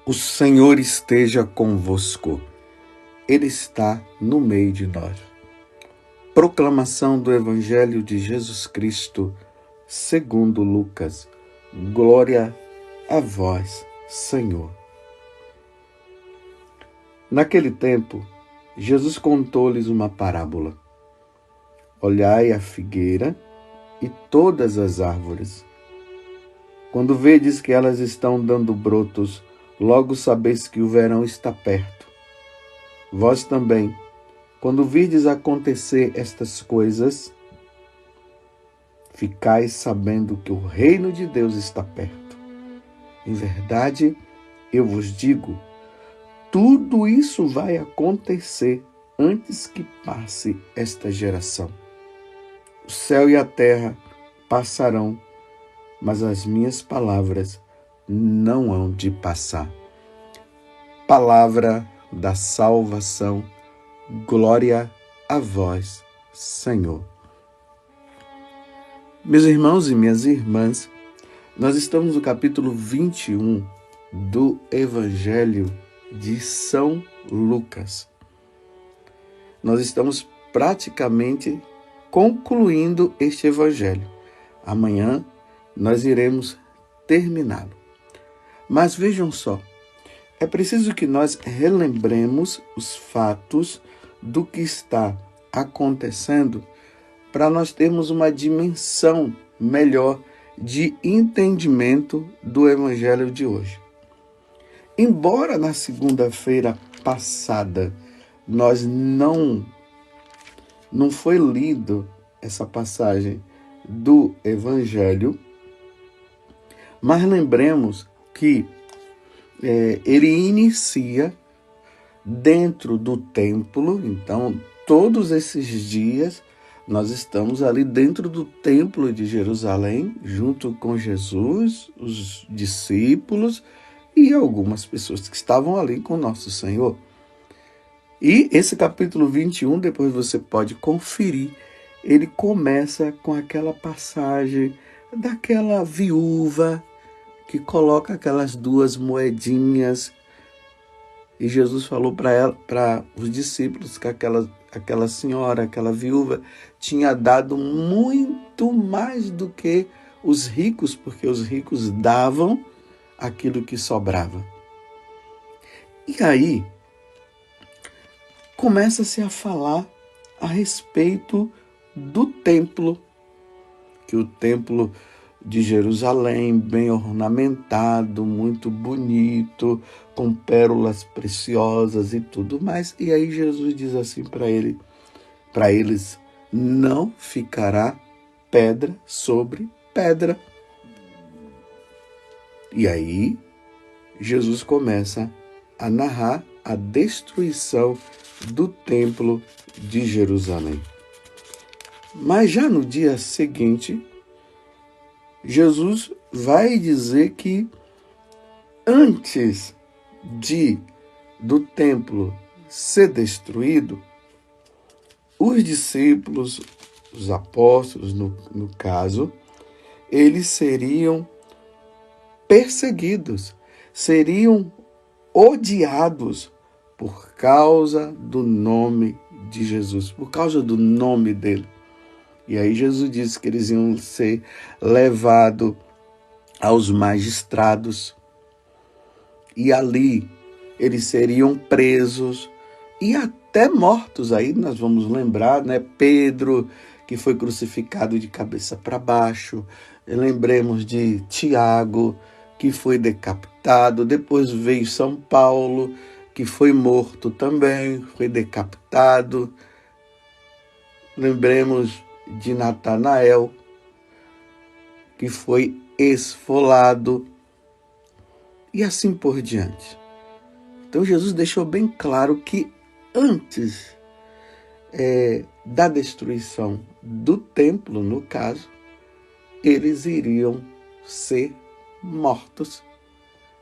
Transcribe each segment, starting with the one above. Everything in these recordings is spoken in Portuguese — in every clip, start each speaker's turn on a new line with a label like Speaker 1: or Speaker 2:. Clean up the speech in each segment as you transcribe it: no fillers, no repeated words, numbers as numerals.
Speaker 1: O Senhor esteja convosco. Ele está no meio de nós. Proclamação do Evangelho de Jesus Cristo, segundo Lucas. Glória a vós, Senhor. Naquele tempo, Jesus contou-lhes uma parábola. Olhai a figueira e todas as árvores. Quando vedes que elas estão dando brotos, logo sabeis que o verão está perto. Vós também, quando virdes acontecer estas coisas, ficais sabendo que o reino de Deus está perto. Em verdade, eu vos digo, tudo isso vai acontecer antes que passe esta geração. O céu e a terra passarão, mas as minhas palavras não hão de passar. Palavra da salvação, glória a vós, Senhor. Meus irmãos e minhas irmãs, nós estamos no capítulo 21 do Evangelho de São Lucas. Nós estamos praticamente concluindo este Evangelho. Amanhã nós iremos terminá-lo. Mas vejam só, é preciso que nós relembremos os fatos do que está acontecendo para nós termos uma dimensão melhor de entendimento do Evangelho de hoje. Embora na segunda-feira passada nós não foi lido essa passagem do Evangelho, mas lembremos que ele inicia dentro do templo. Então, todos esses dias nós estamos ali dentro do templo de Jerusalém, junto com Jesus, os discípulos e algumas pessoas que estavam ali com nosso Senhor. E esse capítulo 21, depois você pode conferir, ele começa com aquela passagem daquela viúva que coloca aquelas 2 moedinhas. E Jesus falou para os discípulos que aquela senhora, aquela viúva, tinha dado muito mais do que os ricos, porque os ricos davam aquilo que sobrava. E aí, começa-se a falar a respeito do templo, que o templo de Jerusalém, bem ornamentado, muito bonito, com pérolas preciosas e tudo mais. E aí Jesus diz assim para eles, não ficará pedra sobre pedra. E aí Jesus começa a narrar a destruição do templo de Jerusalém. Mas já no dia seguinte, Jesus vai dizer que antes do templo ser destruído, os discípulos, os apóstolos, no caso, eles seriam perseguidos, seriam odiados por causa do nome de Jesus, por causa do nome dele. E aí Jesus disse que eles iam ser levados aos magistrados e ali eles seriam presos e até mortos. Aí nós vamos lembrar, né? Pedro, que foi crucificado de cabeça para baixo. Lembremos de Tiago, que foi decapitado. Depois veio São Paulo, que foi morto também, foi decapitado. Lembremos de Natanael, que foi esfolado, e assim por diante. Então Jesus deixou bem claro que antes da destruição do templo, no caso, eles iriam ser mortos.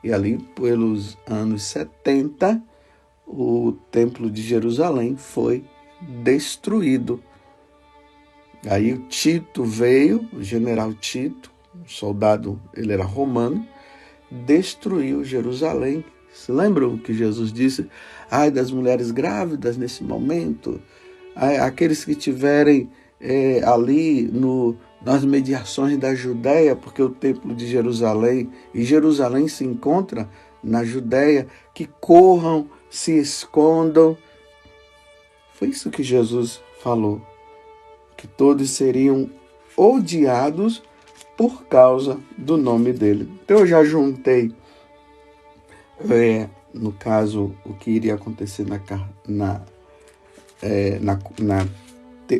Speaker 1: E ali, pelos anos 70, o templo de Jerusalém foi destruído. Aí o Tito veio, o general Tito, um soldado, ele era romano, destruiu Jerusalém, Se lembram o que Jesus disse? Ai das mulheres grávidas nesse momento, ai, aqueles que tiverem ali nas mediações da Judéia, porque o templo de Jerusalém, e Jerusalém se encontra na Judéia, que corram, se escondam. Foi isso que Jesus falou, que todos seriam odiados por causa do nome dele. Então eu já juntei, no caso, o que iria acontecer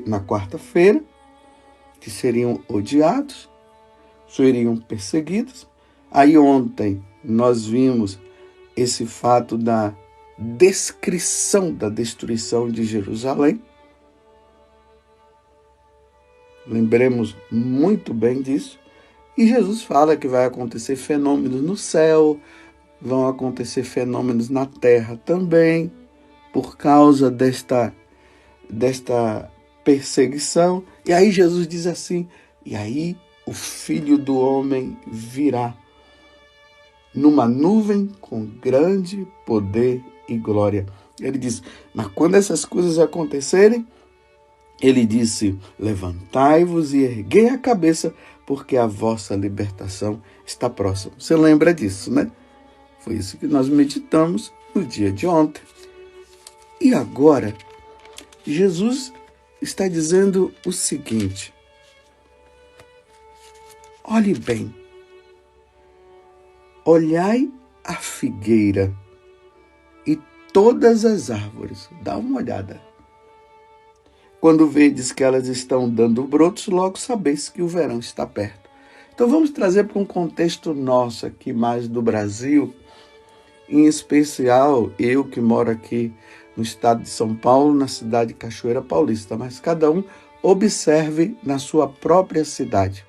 Speaker 1: na quarta-feira, que seriam odiados, seriam perseguidos. Aí ontem nós vimos esse fato da descrição da destruição de Jerusalém. Lembremos muito bem disso. E Jesus fala que vai acontecer fenômenos no céu, vão acontecer fenômenos na terra também, por causa desta perseguição. E aí Jesus diz assim, e aí o Filho do Homem virá numa nuvem com grande poder e glória. Ele diz, mas quando essas coisas acontecerem, ele disse, levantai-vos e erguei a cabeça, porque a vossa libertação está próxima. Você lembra disso, né? Foi isso que nós meditamos no dia de ontem. E agora, Jesus está dizendo o seguinte, olhe bem, olhai a figueira e todas as árvores, dá uma olhada. Quando vedes que elas estão dando brotos, logo sabeis que o verão está perto. Então vamos trazer para um contexto nosso aqui, mais do Brasil, em especial eu que moro aqui no estado de São Paulo, na cidade de Cachoeira Paulista, mas cada um observe na sua própria cidade.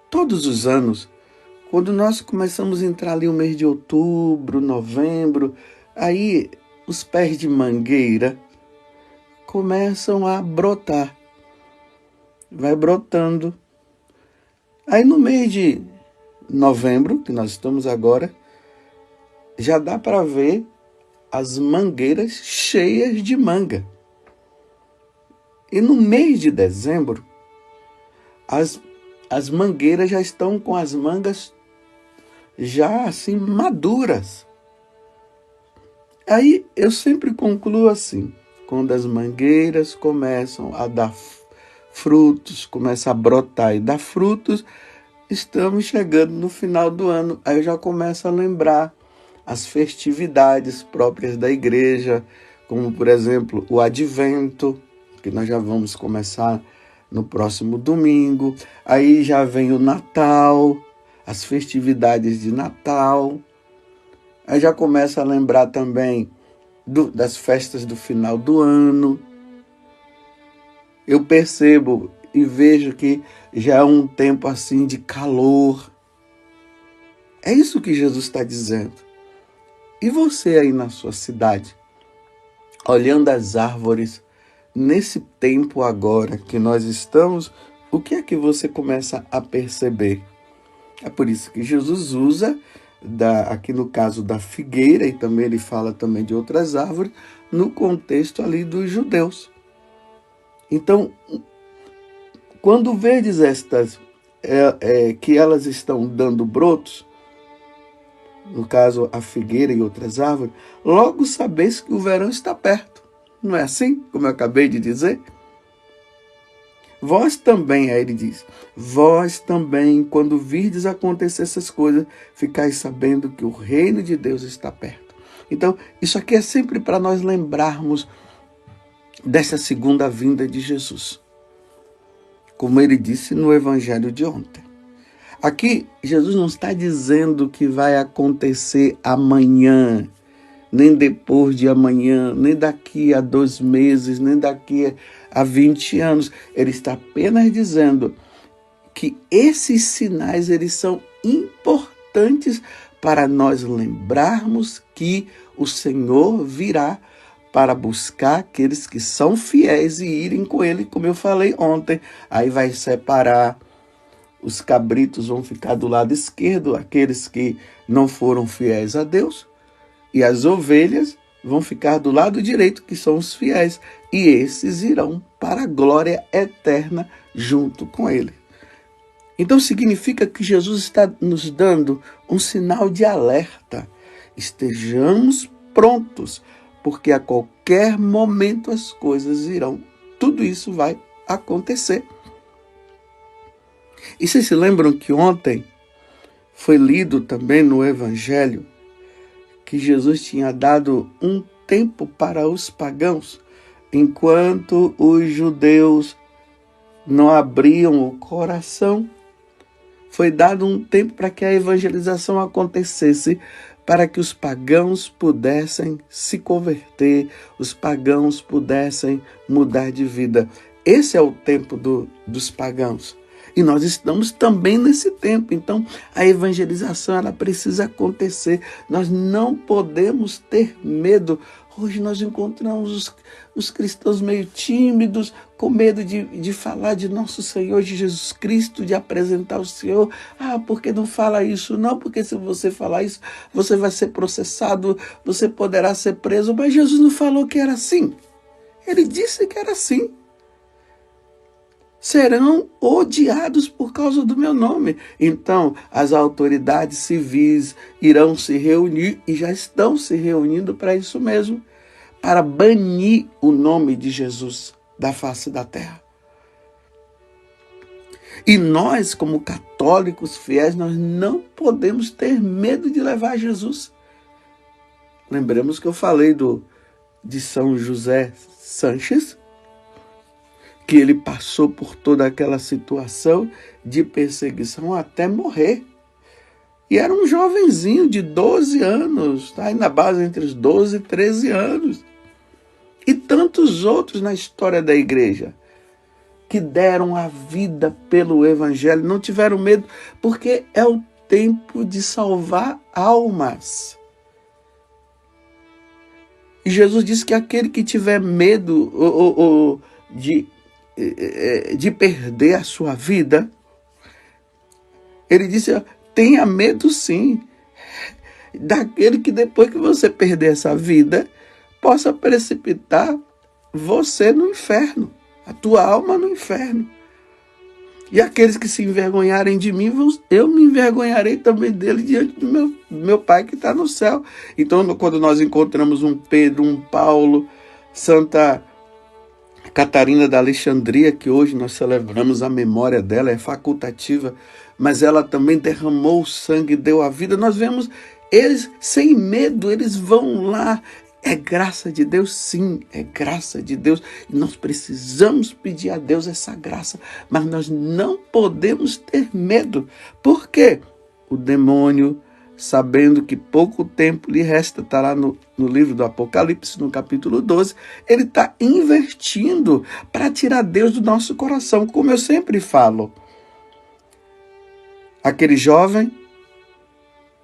Speaker 1: Todos os anos, quando nós começamos a entrar ali o mês de outubro, novembro, aí os pés de mangueira começam a brotar. Vai brotando. Aí no mês de novembro, que nós estamos agora, já dá para ver as mangueiras cheias de manga. E no mês de dezembro, as mangueiras já estão com as mangas já assim maduras. Aí eu sempre concluo assim, quando as mangueiras começam a dar frutos, começa a brotar e dar frutos, estamos chegando no final do ano. Aí eu já começo a lembrar as festividades próprias da igreja, como, por exemplo, o Advento, que nós já vamos começar no próximo domingo. Aí já vem o Natal, as festividades de Natal. Aí já começa a lembrar também das festas do final do ano. Eu percebo e vejo que já é um tempo assim de calor. É isso que Jesus está dizendo. E você aí na sua cidade, olhando as árvores, nesse tempo agora que nós estamos, o que é que você começa a perceber? É por isso que Jesus usa, aqui no caso da figueira, e também ele fala também de outras árvores, no contexto ali dos judeus. Então, quando vedes estas, que elas estão dando brotos, no caso a figueira e outras árvores, logo sabeis que o verão está perto. Não é assim, como eu acabei de dizer? Vós também, aí ele diz, vós também, quando virdes acontecer essas coisas, ficais sabendo que o reino de Deus está perto. Então, isso aqui é sempre para nós lembrarmos dessa segunda vinda de Jesus. Como ele disse no evangelho de ontem. Aqui, Jesus não está dizendo que vai acontecer amanhã, nem depois de amanhã, nem daqui a 2 meses, nem daqui a 20 anos. Ele está apenas dizendo que esses sinais eles são importantes para nós lembrarmos que o Senhor virá para buscar aqueles que são fiéis e irem com ele, como eu falei ontem. Aí vai separar os cabritos vão ficar do lado esquerdo, aqueles que não foram fiéis a Deus, e as ovelhas vão ficar do lado direito, que são os fiéis, e esses irão para a glória eterna junto com ele. Então significa que Jesus está nos dando um sinal de alerta. Estejamos prontos, porque a qualquer momento as coisas irão. Tudo isso vai acontecer. E vocês se lembram que ontem foi lido também no Evangelho que Jesus tinha dado um tempo para os pagãos, enquanto os judeus não abriam o coração. Foi dado um tempo para que a evangelização acontecesse, para que os pagãos pudessem se converter, os pagãos pudessem mudar de vida. Esse é o tempo dos pagãos. E nós estamos também nesse tempo. Então, a evangelização ela precisa acontecer. Nós não podemos ter medo. Hoje nós encontramos os cristãos meio tímidos, com medo de falar de nosso Senhor, de Jesus Cristo, de apresentar o Senhor. Por que não fala isso? Não, porque se você falar isso, você vai ser processado, você poderá ser preso. Mas Jesus não falou que era assim. Ele disse que era assim. Serão odiados por causa do meu nome. Então, as autoridades civis irão se reunir, e já estão se reunindo para isso mesmo, para banir o nome de Jesus da face da terra. E nós, como católicos fiéis, nós não podemos ter medo de levar Jesus. Lembremos que eu falei de São José Sanches, que ele passou por toda aquela situação de perseguição até morrer. E era um jovenzinho de 12 anos, aí na base entre os 12 e 13 anos. E tantos outros na história da igreja que deram a vida pelo evangelho, não tiveram medo, porque é o tempo de salvar almas. E Jesus disse que aquele que tiver medo de perder a sua vida, ele disse, tenha medo sim, daquele que depois que você perder essa vida, possa precipitar você no inferno, a tua alma no inferno. E aqueles que se envergonharem de mim, eu me envergonharei também dele diante do meu Pai que está no céu. Então, quando nós encontramos um Pedro, um Paulo, Santa Catarina da Alexandria, que hoje nós celebramos a memória dela, é facultativa, mas ela também derramou o sangue, deu a vida. Nós vemos eles sem medo, eles vão lá. É graça de Deus? Sim, é graça de Deus. E nós precisamos pedir a Deus essa graça, mas nós não podemos ter medo. Por quê? O demônio, sabendo que pouco tempo lhe resta, está lá no livro do Apocalipse, no capítulo 12, ele está investindo para tirar Deus do nosso coração. Como eu sempre falo, aquele jovem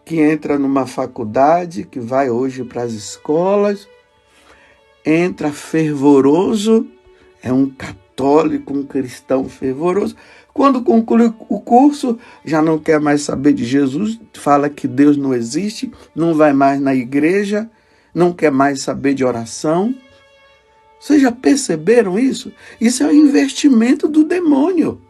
Speaker 1: que entra numa faculdade, que vai hoje para as escolas, entra fervoroso, é um católico, um cristão fervoroso. Quando conclui o curso, já não quer mais saber de Jesus, fala que Deus não existe, não vai mais na igreja, não quer mais saber de oração. Vocês já perceberam isso? Isso é um investimento do demônio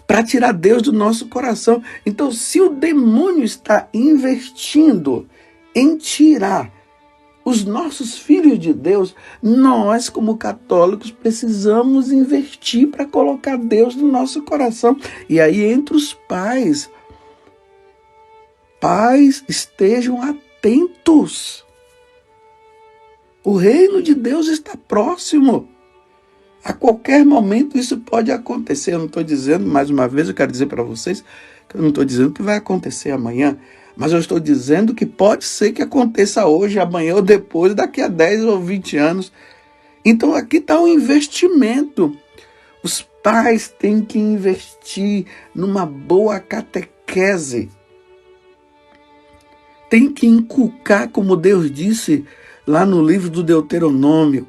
Speaker 1: para tirar Deus do nosso coração. Então, se o demônio está investindo em tirar os nossos filhos de Deus, nós, como católicos, precisamos investir para colocar Deus no nosso coração. E aí, entre os pais estejam atentos. O reino de Deus está próximo. A qualquer momento isso pode acontecer. Eu não estou dizendo, mais uma vez, eu quero dizer para vocês, que eu não estou dizendo que vai acontecer amanhã, mas eu estou dizendo que pode ser que aconteça hoje, amanhã ou depois, daqui a 10 ou 20 anos. Então aqui está um investimento. Os pais têm que investir numa boa catequese. Tem que inculcar, como Deus disse lá no livro do Deuteronômio,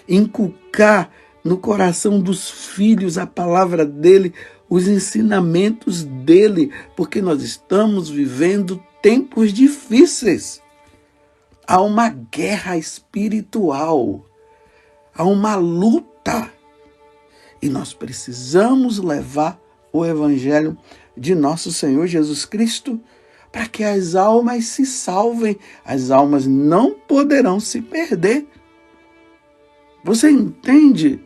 Speaker 1: inculcar no coração dos filhos a palavra dele, os ensinamentos dele, porque nós estamos vivendo tempos difíceis. Há uma guerra espiritual, há uma luta, e nós precisamos levar o evangelho de nosso Senhor Jesus Cristo para que as almas se salvem. As almas não poderão se perder. Você entende?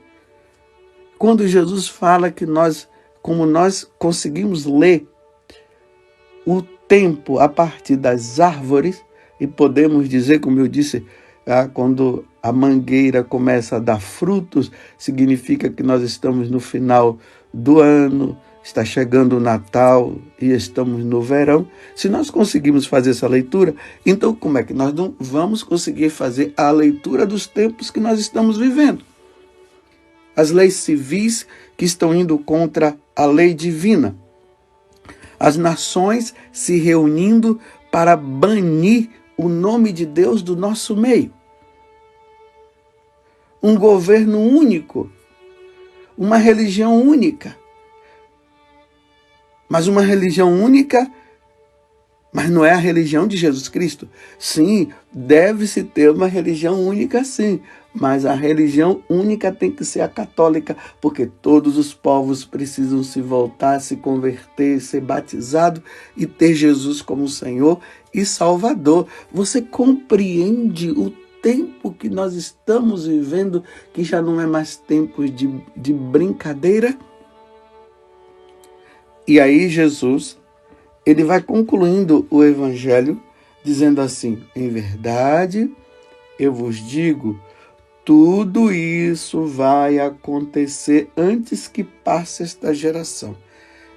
Speaker 1: Quando Jesus fala que como nós conseguimos ler o tempo a partir das árvores, e podemos dizer, como eu disse, quando a mangueira começa a dar frutos, significa que nós estamos no final do ano, está chegando o Natal e estamos no verão. Se nós conseguimos fazer essa leitura, então como é que nós não vamos conseguir fazer a leitura dos tempos que nós estamos vivendo? As leis civis que estão indo contra a lei divina. As nações se reunindo para banir o nome de Deus do nosso meio. Um governo único, uma religião única. Mas uma religião única, mas não é a religião de Jesus Cristo. Sim, deve-se ter uma religião única, sim. Mas a religião única tem que ser a católica, porque todos os povos precisam se voltar, se converter, ser batizado e ter Jesus como Senhor e Salvador. Você compreende o tempo que nós estamos vivendo, que já não é mais tempo de brincadeira? E aí Jesus, ele vai concluindo o evangelho dizendo assim: em verdade, eu vos digo, tudo isso vai acontecer antes que passe esta geração.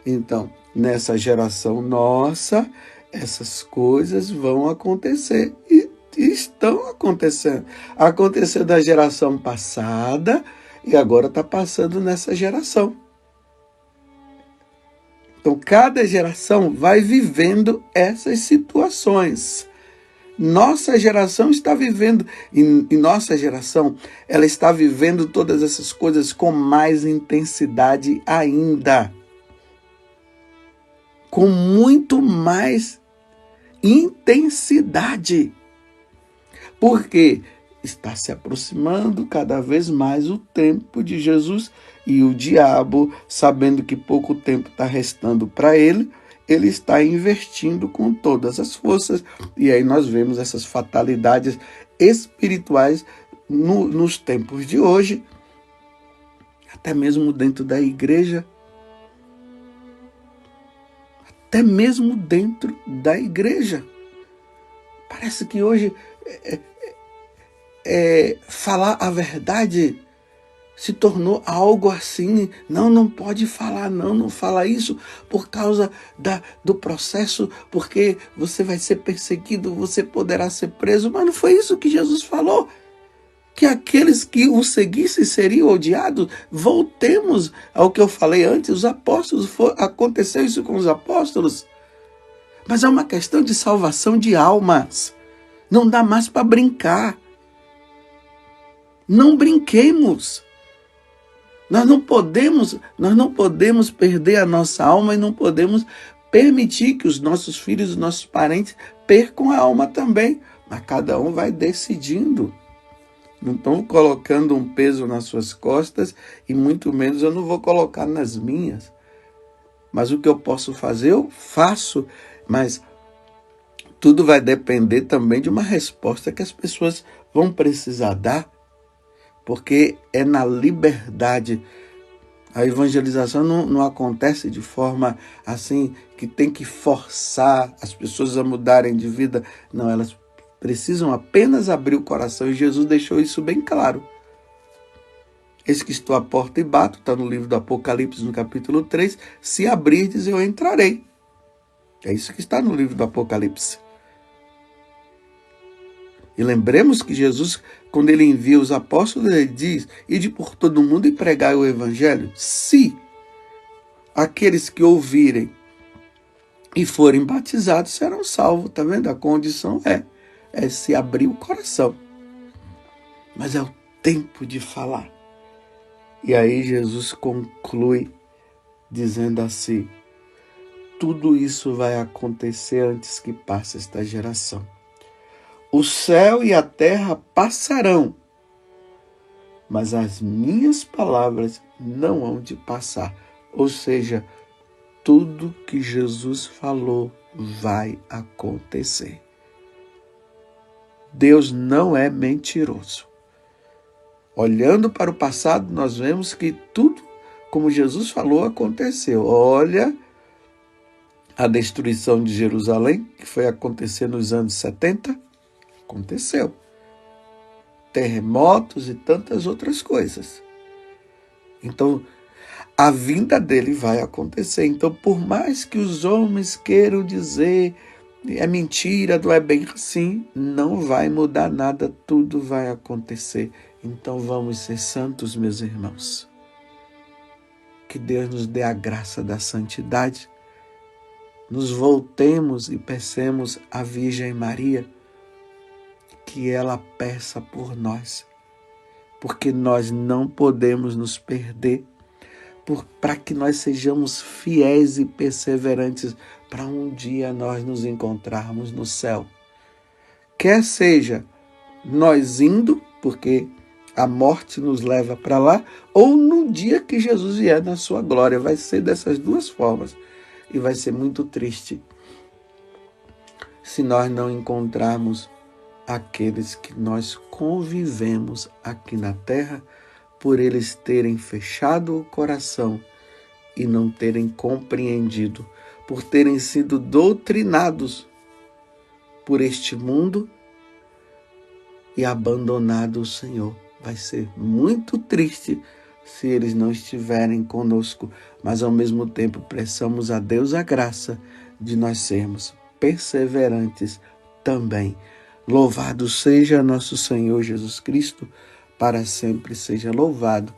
Speaker 1: Então, nessa geração nossa, essas coisas vão acontecer e estão acontecendo. Aconteceu da geração passada e agora está passando nessa geração. Então, cada geração vai vivendo essas situações. Nossa geração está vivendo, e nossa geração, ela está vivendo todas essas coisas com mais intensidade ainda. Com muito mais intensidade. Porque está se aproximando cada vez mais o tempo de Jesus e o diabo, sabendo que pouco tempo está restando para ele está investindo com todas as forças. E aí nós vemos essas fatalidades espirituais nos tempos de hoje, até mesmo dentro da igreja. Até mesmo dentro da igreja. Parece que hoje falar a verdade se tornou algo assim. Não pode falar, não fala isso por causa do processo, porque você vai ser perseguido, você poderá ser preso. Mas não foi isso que Jesus falou, que aqueles que o seguissem seriam odiados. Voltemos ao que eu falei antes, os apóstolos, aconteceu isso com os apóstolos. Mas é uma questão de salvação de almas. Não dá mais para brincar. Não brinquemos. Nós não podemos perder a nossa alma e não podemos permitir que os nossos filhos, os nossos parentes percam a alma também. Mas cada um vai decidindo. Não estão colocando um peso nas suas costas e muito menos eu não vou colocar nas minhas. Mas o que eu posso fazer, eu faço. Mas tudo vai depender também de uma resposta que as pessoas vão precisar dar. Porque é na liberdade. A evangelização não acontece de forma assim, que tem que forçar as pessoas a mudarem de vida. Não, elas precisam apenas abrir o coração. E Jesus deixou isso bem claro. Eis que estou à porta e bato, está no livro do Apocalipse, no capítulo 3. Se abrirdes, eu entrarei. É isso que está no livro do Apocalipse. E lembremos que Jesus, quando ele envia os apóstolos, ele diz: ide por todo mundo e pregai o evangelho. Se aqueles que ouvirem e forem batizados serão salvos. Está vendo? A condição é se abrir o coração. Mas é o tempo de falar. E aí Jesus conclui dizendo assim: tudo isso vai acontecer antes que passe esta geração. O céu e a terra passarão, mas as minhas palavras não hão de passar. Ou seja, tudo que Jesus falou vai acontecer. Deus não é mentiroso. Olhando para o passado, nós vemos que tudo, como Jesus falou, aconteceu. Olha a destruição de Jerusalém, que foi acontecer nos anos 70, aconteceu. Terremotos e tantas outras coisas. Então, a vinda dele vai acontecer. Então, por mais que os homens queiram dizer é mentira, não é bem assim, não vai mudar nada, tudo vai acontecer. Então, vamos ser santos, meus irmãos. Que Deus nos dê a graça da santidade. Nos voltemos e peçamos à Virgem Maria que ela peça por nós, porque nós não podemos nos perder, para que nós sejamos fiéis e perseverantes para um dia nós nos encontrarmos no céu. Quer seja nós indo, porque a morte nos leva para lá, ou no dia que Jesus vier na sua glória. Vai ser dessas duas formas. E vai ser muito triste se nós não encontrarmos aqueles que nós convivemos aqui na terra, por eles terem fechado o coração e não terem compreendido, por terem sido doutrinados por este mundo e abandonado o Senhor. Vai ser muito triste se eles não estiverem conosco, mas ao mesmo tempo peçamos a Deus a graça de nós sermos perseverantes também. Louvado seja nosso Senhor Jesus Cristo, para sempre seja louvado,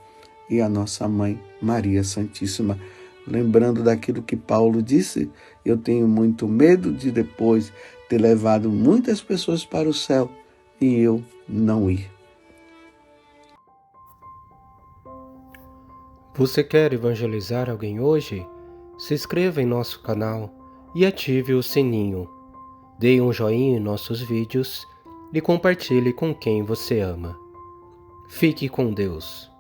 Speaker 1: e a nossa Mãe Maria Santíssima. Lembrando daquilo que Paulo disse, eu tenho muito medo de depois ter levado muitas pessoas para o céu e eu não ir.
Speaker 2: Você quer evangelizar alguém hoje? Se inscreva em nosso canal e ative o sininho. Dê um joinha em nossos vídeos e compartilhe com quem você ama. Fique com Deus.